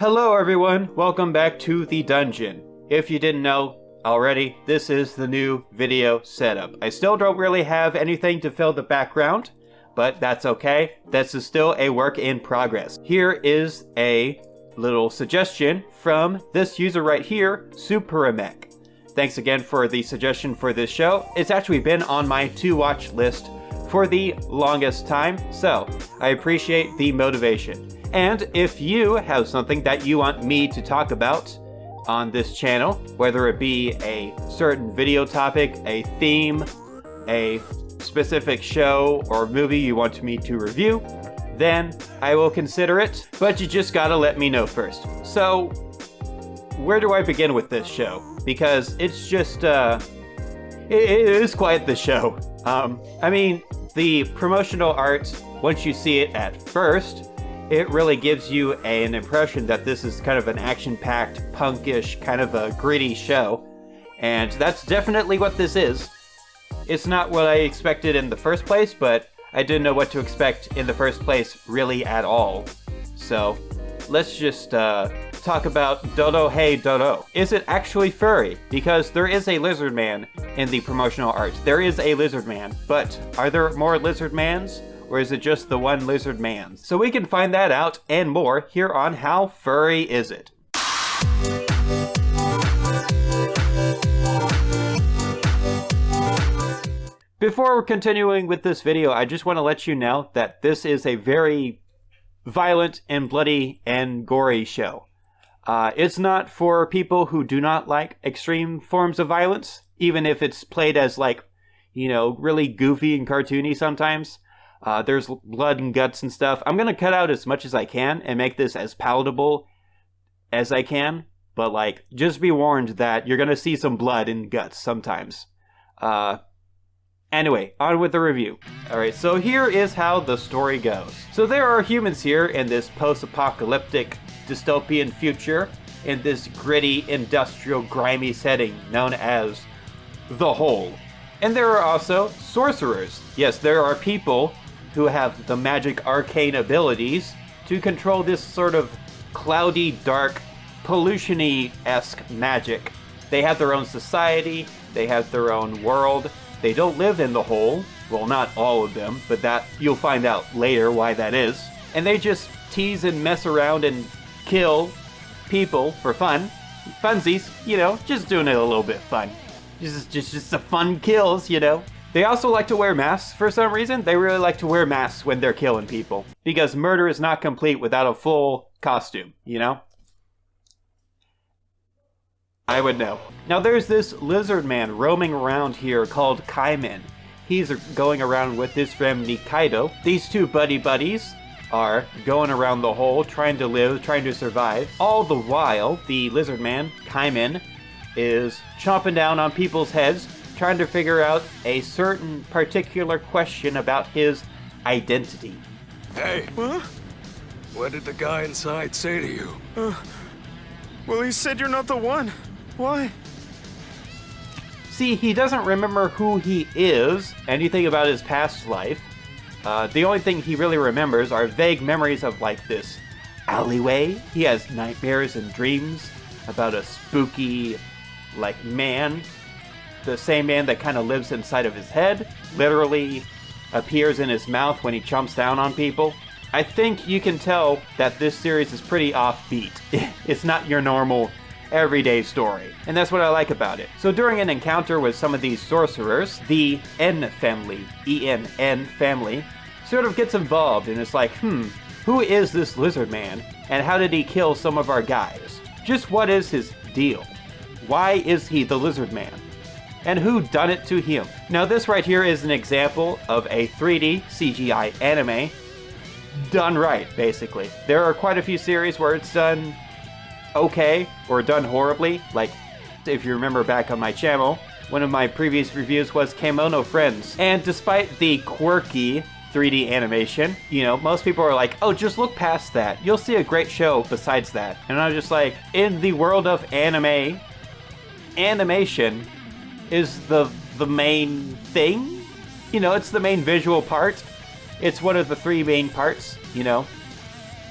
Hello everyone, welcome back to the dungeon. If you didn't know already, this is the new video setup. I still don't really have anything to fill the background, but that's okay. This is still a work in progress. Here is a little suggestion from this user right here, Superamek. Thanks again for the suggestion for this show. It's actually been on my to-watch list for the longest time, so I appreciate the motivation. And if you have something that you want me to talk about on this channel, whether it be a certain video topic, a theme, a specific show or movie you want me to review, then I will consider it, but you just gotta let me know first. So, where do I begin with this show? Because it's just, it is quite the show. I mean, the promotional art, once you see it at first, it really gives you an impression that this is kind of an action-packed, punkish, kind of a gritty show. And that's definitely what this is. It's not what I expected in the first place, but I didn't know what to expect in the first place really at all. So, let's just talk about Dorohedoro. Is it actually furry? Because there is a lizard man in the promotional art. There is a lizard man, but are there more lizard mans? Or is it just the one lizard man? So we can find that out and more here on How Furry Is It? Before continuing with this video, I just want to let you know that this is a very violent and bloody and gory show. It's not for people who do not like extreme forms of violence, even if it's played as like, you know, really goofy and cartoony sometimes. There's blood and guts and stuff. I'm gonna cut out as much as I can and make this as palatable as I can, but like, just be warned that you're gonna see some blood and guts sometimes. Anyway, on with the review. Alright, so here is how the story goes. So there are humans here in this post-apocalyptic dystopian future, in this gritty, industrial, grimy setting known as the Hole. And there are also sorcerers. Yes, there are people who have the magic arcane abilities to control this sort of cloudy, dark, pollution-y-esque magic. They have their own society, they have their own world. They don't live in the Hole. Well, not all of them, but that you'll find out later why that is. And they just tease and mess around and kill people for fun. Funsies, you know, just doing it a little bit fun. Just the fun kills, you know. They also like to wear masks for some reason. They really like to wear masks when they're killing people. Because murder is not complete without a full costume, you know? I would know. Now there's this lizard man roaming around here called Kaiman. He's going around with his friend Nikaido. These two buddies are going around the Hole, trying to live, trying to survive. All the while, the lizard man, Kaiman, is chomping down on people's heads, trying to figure out a certain particular question about his identity. Hey, huh? What did the guy inside say to you? Well, he said you're not the one. Why? See, he doesn't remember who he is, anything about his past life. The only thing he really remembers are vague memories of like this alleyway. He has nightmares and dreams about a spooky, like, man. The same man that kind of lives inside of his head, literally appears in his mouth when he chomps down on people. I think you can tell that this series is pretty offbeat. It's not your normal, everyday story. And that's what I like about it. So during an encounter with some of these sorcerers, the N family, E-N-N family, sort of gets involved and it's like, who is this lizard man? And how did he kill some of our guys? Just what is his deal? Why is he the lizard man? And who done it to him? Now this right here is an example of a 3D CGI anime done right, basically. There are quite a few series where it's done okay or done horribly. Like, if you remember back on my channel, one of my previous reviews was Kemono Friends. And despite the quirky 3D animation, you know, most people are like, oh, just look past that. You'll see a great show besides that. And I'm just like, in the world of anime, animation is the main thing. You know, it's the main visual part. It's one of the three main parts, you know.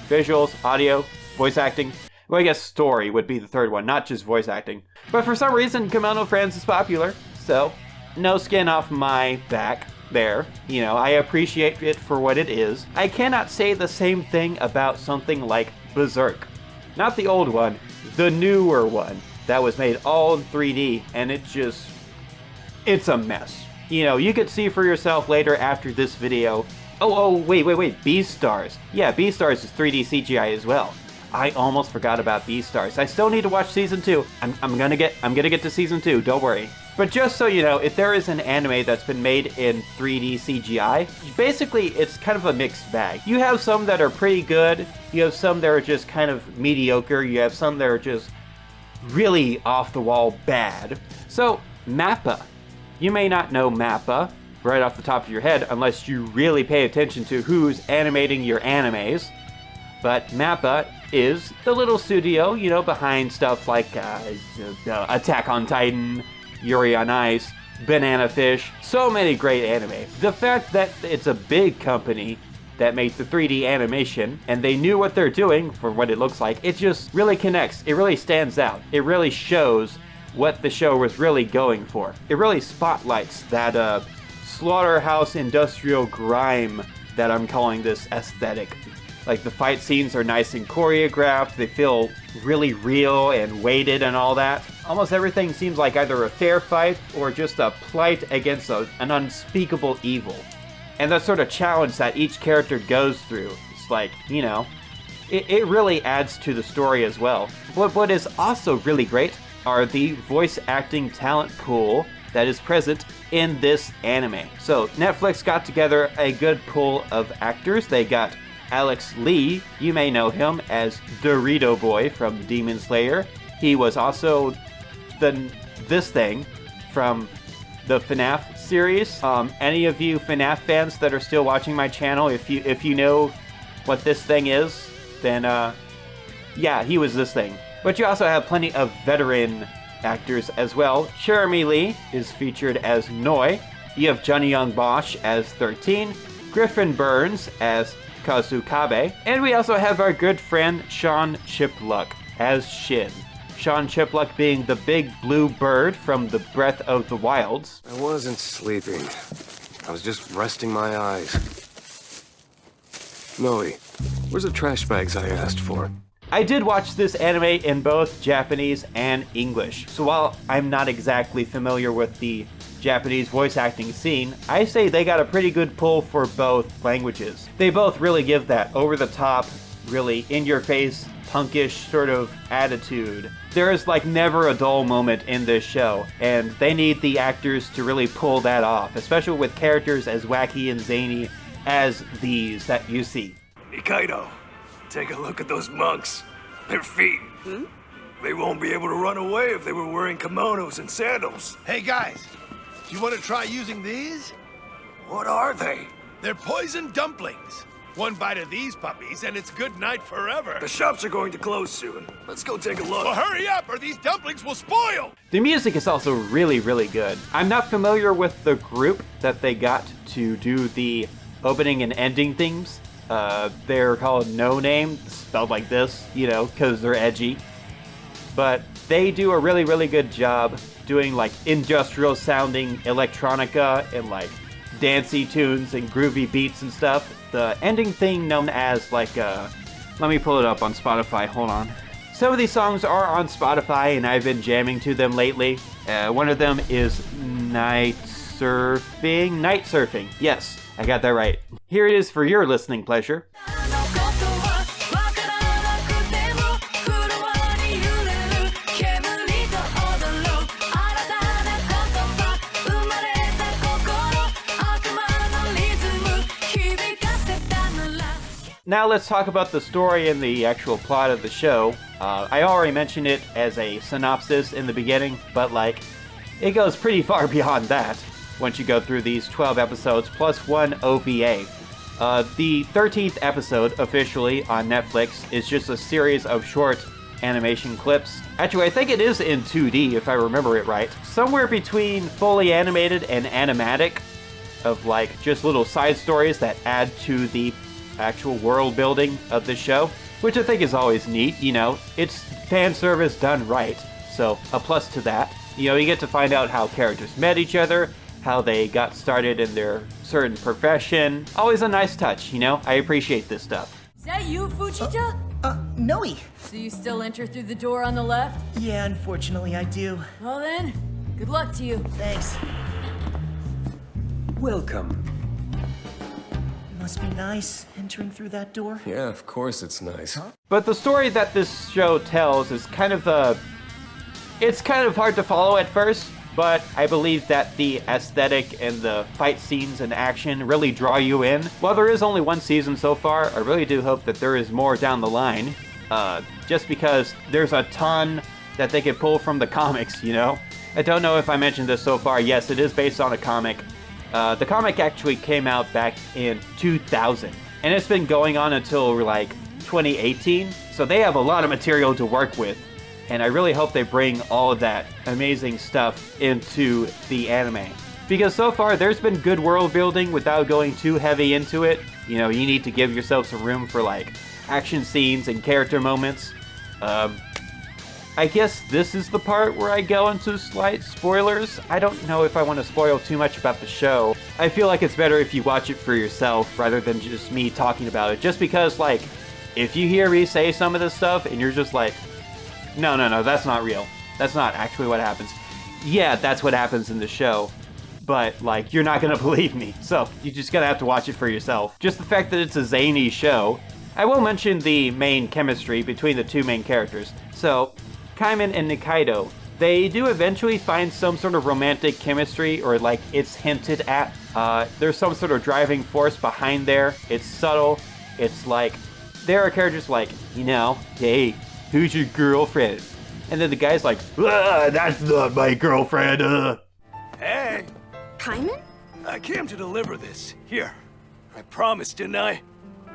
Visuals, audio, voice acting. Well, I guess story would be the third one, not just voice acting. But for some reason, Kimono Friends is popular, so no skin off my back there. You know, I appreciate it for what it is. I cannot say the same thing about something like Berserk. Not the old one, the newer one that was made all in 3D, and it's a mess. You know, you could see for yourself later after this video. Oh, wait, Beastars. Yeah, Beastars is 3D CGI as well. I almost forgot about Beastars. I still need to watch season 2. I'm gonna get to season 2, don't worry. But just so you know, if there is an anime that's been made in 3D CGI, basically it's kind of a mixed bag. You have some that are pretty good, you have some that are just kind of mediocre, you have some that are just really off the wall bad. So, MAPPA. You may not know MAPPA right off the top of your head unless you really pay attention to who's animating your animes. But MAPPA is the little studio, you know, behind stuff like Attack on Titan, Yuri on Ice, Banana Fish, so many great anime. The fact that it's a big company that made the 3D animation, and they knew what they're doing for what it looks like, it just really connects. It really stands out. It really shows what the show was really going for. It really spotlights that slaughterhouse industrial grime that I'm calling this aesthetic. Like, the fight scenes are nice and choreographed, they feel really real and weighted and all that. Almost everything seems like either a fair fight or just a plight against an unspeakable evil. And that sort of challenge that each character goes through, it's like, you know, it really adds to the story as well. What is also really great are the voice acting talent pool that is present in this anime. So Netflix got together a good pool of actors. They got Alex Lee, you may know him as Dorito Boy from Demon Slayer. He was also this thing from the FNAF series. Any of you FNAF fans that are still watching my channel, if you know what this thing is, then yeah, he was this thing. But you also have plenty of veteran actors as well. Jeremy Lee is featured as Noi. You have Johnny Young Bosch as 13, Griffin Burns as Kazukabe, and we also have our good friend Sean Chipluck as Shin. Sean Chipluck being the big blue bird from the Breath of the Wilds. I wasn't sleeping. I was just resting my eyes. Noe, where's the trash bags I asked for? I did watch this anime in both Japanese and English, so while I'm not exactly familiar with the Japanese voice acting scene, I say they got a pretty good pull for both languages. They both really give that over-the-top, really in-your-face, punkish sort of attitude. There is like never a dull moment in this show, and they need the actors to really pull that off, especially with characters as wacky and zany as these that you see. Nikaido, take a look at those monks. Their feet. They won't be able to run away if they were wearing kimonos and sandals. Hey guys, do you want to try using these? What are they? They're poison dumplings. One bite of these puppies and it's good night forever. The shops are going to close soon. Let's go take a look. Well, hurry up or these dumplings will spoil! The music is also really, really good. I'm not familiar with the group that they got to do the opening and ending themes. They're called No Name, spelled like this, you know, because they're edgy. But they do a really, really good job doing like industrial sounding electronica and like dancey tunes and groovy beats and stuff. The ending thing known as like, let me pull it up on Spotify, hold on. Some of these songs are on Spotify and I've been jamming to them lately. One of them is Night Surfing, yes, I got that right. Here it is for your listening pleasure. Now let's talk about the story and the actual plot of the show. I already mentioned it as a synopsis in the beginning, but like, it goes pretty far beyond that once you go through these 12 episodes plus one OVA. The 13th episode, officially on Netflix, is just a series of short animation clips. Actually, I think it is in 2D, if I remember it right. Somewhere between fully animated and animatic, of like just little side stories that add to the actual world building of the show. which I think is always neat. You know, it's fan service done right, so a plus to that. You know, you get to find out how characters met each other, how they got started in their certain profession. Always a nice touch, you know? I appreciate this stuff. Is that you, Fujita? Noe. So you still enter through the door on the left? Yeah, unfortunately I do. Well then, good luck to you. Thanks. Welcome. Must be nice entering through that door. Yeah, of course it's nice. But the story that this show tells is kind of it's kind of hard to follow at first, but I believe that the aesthetic and the fight scenes and action really draw you in. While there is only one season so far, I really do hope that there is more down the line, just because there's a ton that they could pull from the comics, you know? I don't know if I mentioned this so far. Yes, it is based on a comic. The comic actually came out back in 2000, and it's been going on until like 2018, so they have a lot of material to work with. And I really hope they bring all of that amazing stuff into the anime. Because so far, there's been good world building without going too heavy into it. You know, you need to give yourself some room for, like, action scenes and character moments. I guess this is the part where I go into slight spoilers. I don't know if I want to spoil too much about the show. I feel like it's better if you watch it for yourself rather than just me talking about it. Just because, like, if you hear me say some of this stuff and you're just like, no, that's not real. That's not actually what happens. Yeah, that's what happens in the show. But, like, you're not gonna believe me. So, you're just gonna have to watch it for yourself. Just the fact that it's a zany show. I will mention the main chemistry between the two main characters. So, Kaiman and Nikaido, they do eventually find some sort of romantic chemistry, or like, it's hinted at. There's some sort of driving force behind there. It's subtle. It's like, there are characters like, you know, hey, who's your girlfriend? And then the guy's like, that's not my girlfriend. Hey, Kaiman? I came to deliver this. Here. I promised, didn't I?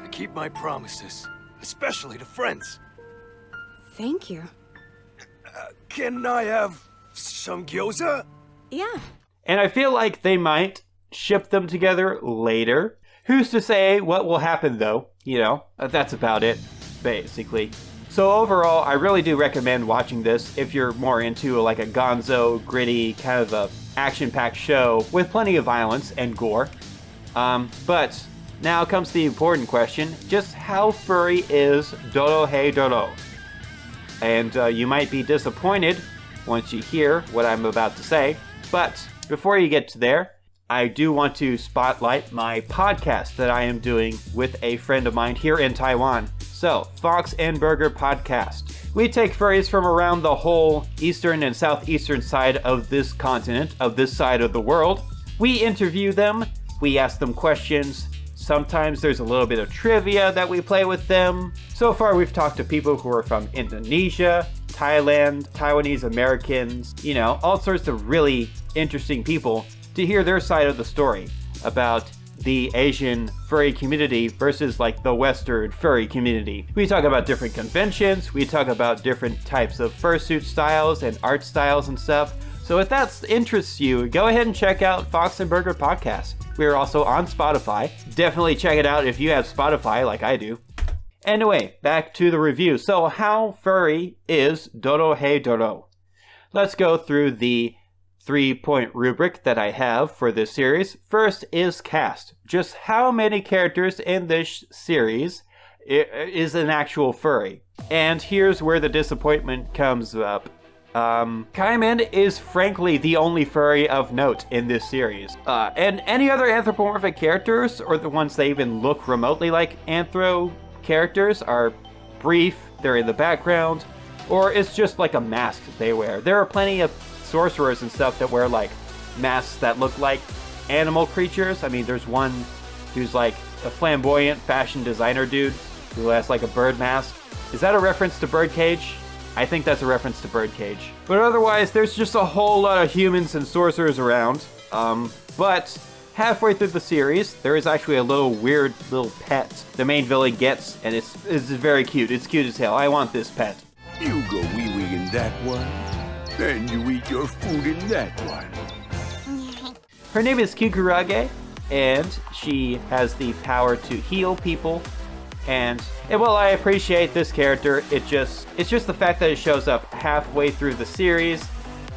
I keep my promises, especially to friends. Thank you. Can I have some gyoza? Yeah. And I feel like they might ship them together later. Who's to say what will happen though? You know, that's about it, basically. So overall, I really do recommend watching this if you're more into like a gonzo, gritty, kind of a action-packed show with plenty of violence and gore. But now comes the important question, just how furry is Dorohedoro? And you might be disappointed once you hear what I'm about to say, but before you get to there, I do want to spotlight my podcast that I am doing with a friend of mine here in Taiwan. So, Fox and Burger Podcast. We take furries from around the whole eastern and southeastern side of this continent, of this side of the world. We interview them, we ask them questions. Sometimes there's a little bit of trivia that we play with them. So far, we've talked to people who are from Indonesia, Thailand, Taiwanese Americans, you know, all sorts of really interesting people to hear their side of the story about the Asian furry community versus like the Western furry community. We talk about different conventions, we talk about different types of fursuit styles and art styles and stuff. So if that interests you, go ahead and check out Fox and Burger Podcast. We are also on Spotify. Definitely check it out if you have Spotify like I do. Anyway, back to the review. So how furry is Dorohedoro? Let's go through the 3-point rubric that I have for this series. First is cast. Just how many characters in this series is an actual furry? And here's where the disappointment comes up. Kaiman is frankly the only furry of note in this series. And any other anthropomorphic characters, or the ones that even look remotely like anthro characters, are brief, they're in the background, or it's just like a mask they wear. There are plenty of sorcerers and stuff that wear like masks that look like animal creatures. I mean, there's one who's like a flamboyant fashion designer dude who has like a bird mask. Is that a reference to Birdcage? I think that's a reference to Birdcage. But otherwise, there's just a whole lot of humans and sorcerers around. But halfway through the series, there is actually a little weird little pet the main villain gets, and it's very cute. It's cute as hell. I want this pet. You go wee-wee in that one, then you eat your food in that one. Her name is Kikurage, and she has the power to heal people And while I appreciate this character, it's just the fact that it shows up halfway through the series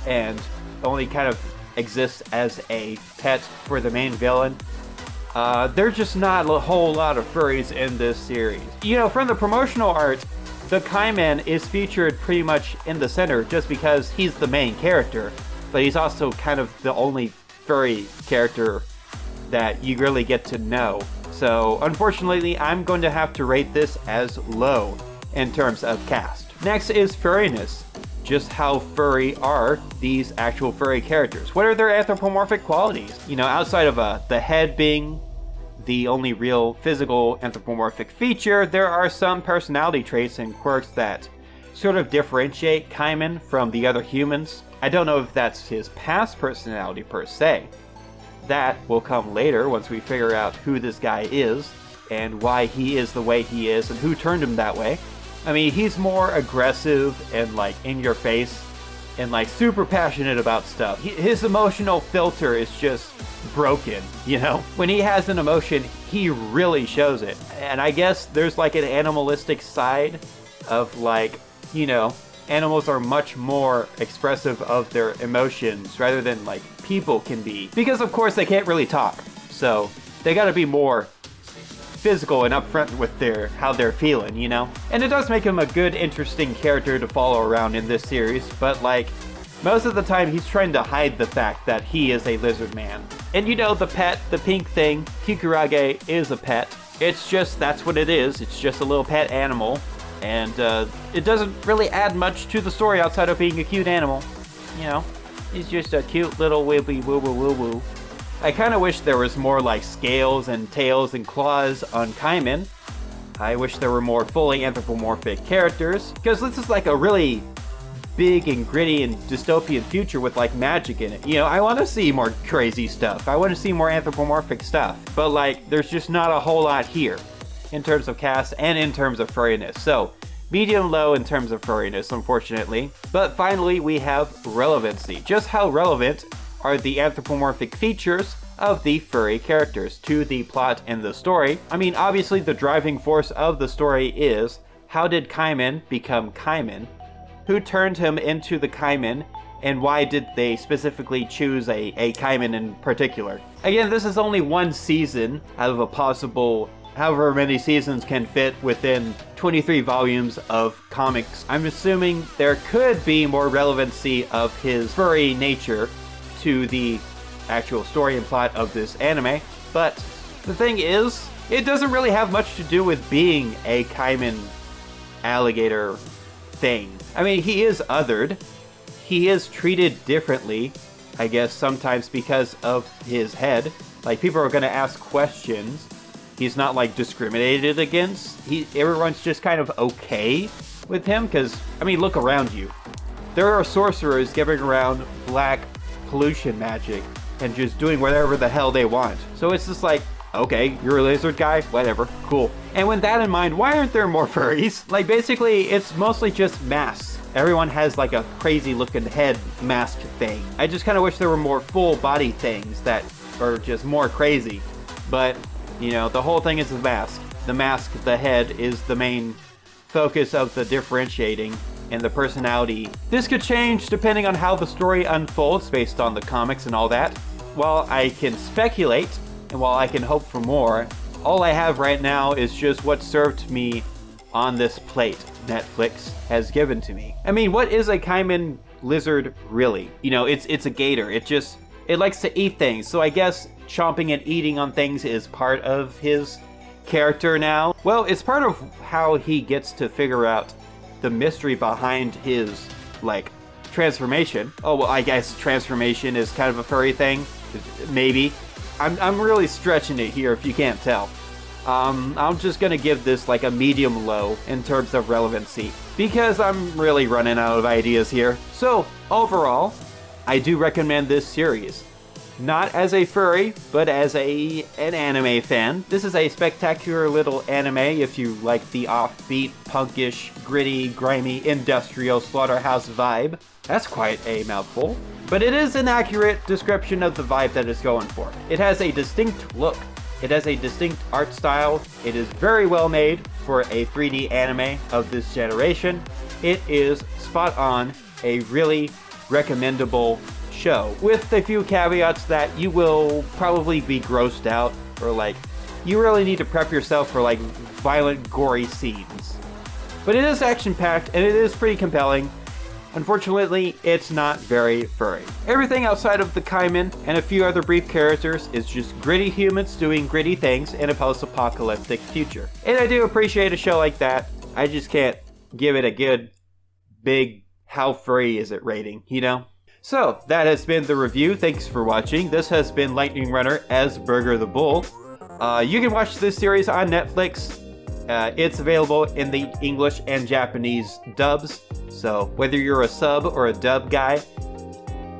and only kind of exists as a pet for the main villain. There's just not a whole lot of furries in this series. You know, from the promotional art, the Kaiman is featured pretty much in the center just because he's the main character, but he's also kind of the only furry character that you really get to know. So unfortunately, I'm going to have to rate this as low in terms of cast. Next is furriness. Just how furry are these actual furry characters? What are their anthropomorphic qualities? You know, outside of the head being the only real physical anthropomorphic feature, there are some personality traits and quirks that sort of differentiate Kaiman from the other humans. I don't know if that's his past personality per se. That will come later once we figure out who this guy is and why he is the way he is and who turned him that way. I mean, he's more aggressive and like in your face and like super passionate about stuff. His emotional filter is just broken, you know? When he has an emotion, he really shows it. And I guess there's like an animalistic side of like, you know, animals are much more expressive of their emotions rather than like people can be. Because of course they can't really talk. So they gotta be more physical and upfront with how they're feeling, you know? And it does make him a good, interesting character to follow around in this series, but like, most of the time he's trying to hide the fact that he is a lizard man. And you know, the pet, the pink thing, Kikurage, is a pet. It's just, that's what it is. It's just a little pet animal. And it doesn't really add much to the story outside of being a cute animal. You know, he's just a cute little wibbly woo woo woo woo. I kind of wish there was more like scales and tails and claws on Kaiman. I wish there were more fully anthropomorphic characters, because this is like a really big and gritty and dystopian future with like magic in it. You know, I want to see more crazy stuff. I want to see more anthropomorphic stuff. But like, there's just not a whole lot here in terms of cast and in terms of furriness. So, medium low in terms of furriness, unfortunately. But finally, we have relevancy. Just how relevant are the anthropomorphic features of the furry characters to the plot and the story? I mean, obviously the driving force of the story is, how did Kaiman become Kaiman? Who turned him into the Kaiman? And why did they specifically choose a Kaiman in particular? Again, this is only one season out of a possible however many seasons can fit within 23 volumes of comics. I'm assuming there could be more relevancy of his furry nature to the actual story and plot of this anime, but the thing is, it doesn't really have much to do with being a Kaiman alligator thing. I mean, he is othered. He is treated differently, I guess sometimes because of his head. Like, people are gonna ask questions. He's not like discriminated against. Everyone's just kind of okay with him because, I mean, look around you. There are sorcerers giving around black pollution magic and just doing whatever the hell they want. So it's just like, okay, you're a lizard guy, whatever, cool. And with that in mind, why aren't there more furries? Like, basically, it's mostly just masks. Everyone has like a crazy looking head mask thing. I just kind of wish there were more full body things that are just more crazy. But you know, the whole thing is the mask. The mask, the head, is the main focus of the differentiating and the personality. This could change depending on how the story unfolds based on the comics and all that. While I can speculate, and while I can hope for more, all I have right now is just what served me on this plate Netflix has given to me. I mean, what is a Kaiman lizard really? You know, it's a gator. It likes to eat things, so I guess chomping and eating on things is part of his character now. Well, it's part of how he gets to figure out the mystery behind his, like, transformation. Oh, well, I guess transformation is kind of a furry thing. Maybe. I'm really stretching it here if you can't tell. I'm just gonna give this like a medium low in terms of relevancy because I'm really running out of ideas here. So, overall, I do recommend this series. Not as a furry, but as an anime fan. This is a spectacular little anime if you like the offbeat, punkish, gritty, grimy, industrial slaughterhouse vibe. That's quite a mouthful. But it is an accurate description of the vibe that it's going for. It has a distinct look. It has a distinct art style. It is very well made. for a 3D anime of this generation, it is spot on, a really recommendable show, with a few caveats that you will probably be grossed out, or like, you really need to prep yourself for like violent, gory scenes. But it is action-packed, and it is pretty compelling. Unfortunately, it's not very furry. Everything outside of the Kaiman and a few other brief characters is just gritty humans doing gritty things in a post-apocalyptic future. And I do appreciate a show like that. I just can't give it a good, big, how furry is it rating, you know? So, that has been the review. Thanks for watching. This has been Lightning Runner as Burger the Bull. You can watch this series on Netflix. It's available in the English and Japanese dubs, so whether you're a sub or a dub guy,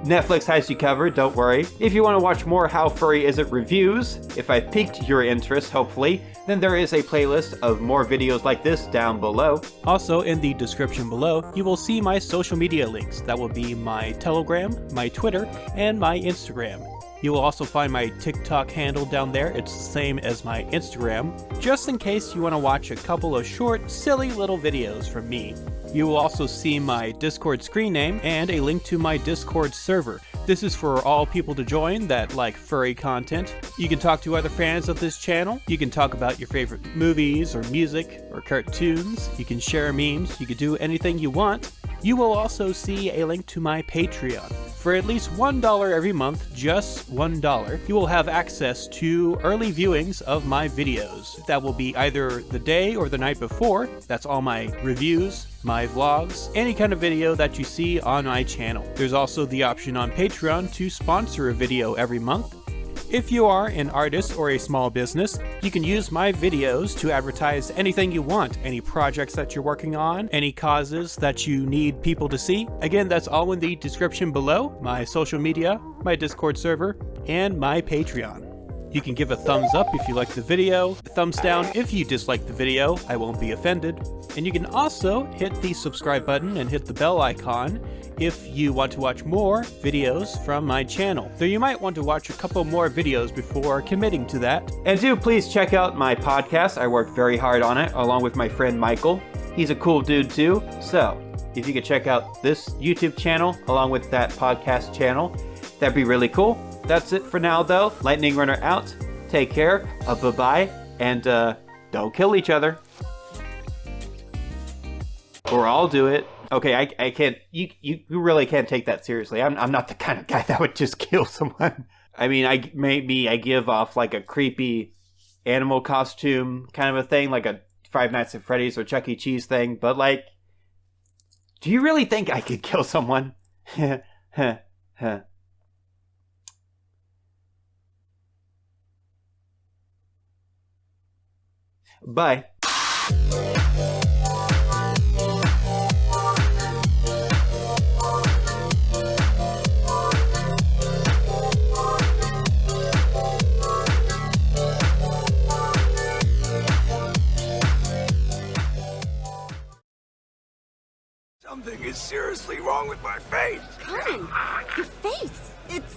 Netflix has you covered, don't worry. If you want to watch more How Furry Is It reviews, if I piqued your interest, hopefully, then there is a playlist of more videos like this down below. Also, in the description below, you will see my social media links. That will be my Telegram, my Twitter, and my Instagram. You will also find my TikTok handle down there. It's the same as my Instagram, just in case you want to watch a couple of short, silly little videos from me. You will also see my Discord screen name and a link to my Discord server. This is for all people to join that like furry content. You can talk to other fans of this channel. You can talk about your favorite movies or music or cartoons. You can share memes. You can do anything you want. You will also see a link to my Patreon. For at least $1 every month, just $1, you will have access to early viewings of my videos. That will be either the day or the night before. That's all my reviews, my vlogs, any kind of video that you see on my channel. There's also the option on Patreon to sponsor a video every month. If you are an artist or a small business, you can use my videos to advertise anything you want, any projects that you're working on, any causes that you need people to see. Again, that's all in the description below, my social media, my Discord server, and my Patreon. You can give a thumbs up if you like the video, a thumbs down if you dislike the video, I won't be offended. And you can also hit the subscribe button and hit the bell icon if you want to watch more videos from my channel. Though you might want to watch a couple more videos before committing to that. And do please check out my podcast. I worked very hard on it, along with my friend Michael. He's a cool dude too. So, if you could check out this YouTube channel, along with that podcast channel, that'd be really cool. That's it for now though. Lightning Runner out. Take care. Bye-bye. And don't kill each other. Or I'll do it. Okay, I can't, you really can't take that seriously. I'm not the kind of guy that would just kill someone. I mean, maybe I give off like a creepy animal costume kind of a thing, like a Five Nights at Freddy's or Chuck E. Cheese thing, but like, do you really think I could kill someone? Bye. Something is seriously wrong with my face. Colin, your face. It's...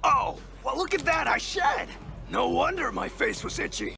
Oh, well look at that, I shed. No wonder my face was itchy.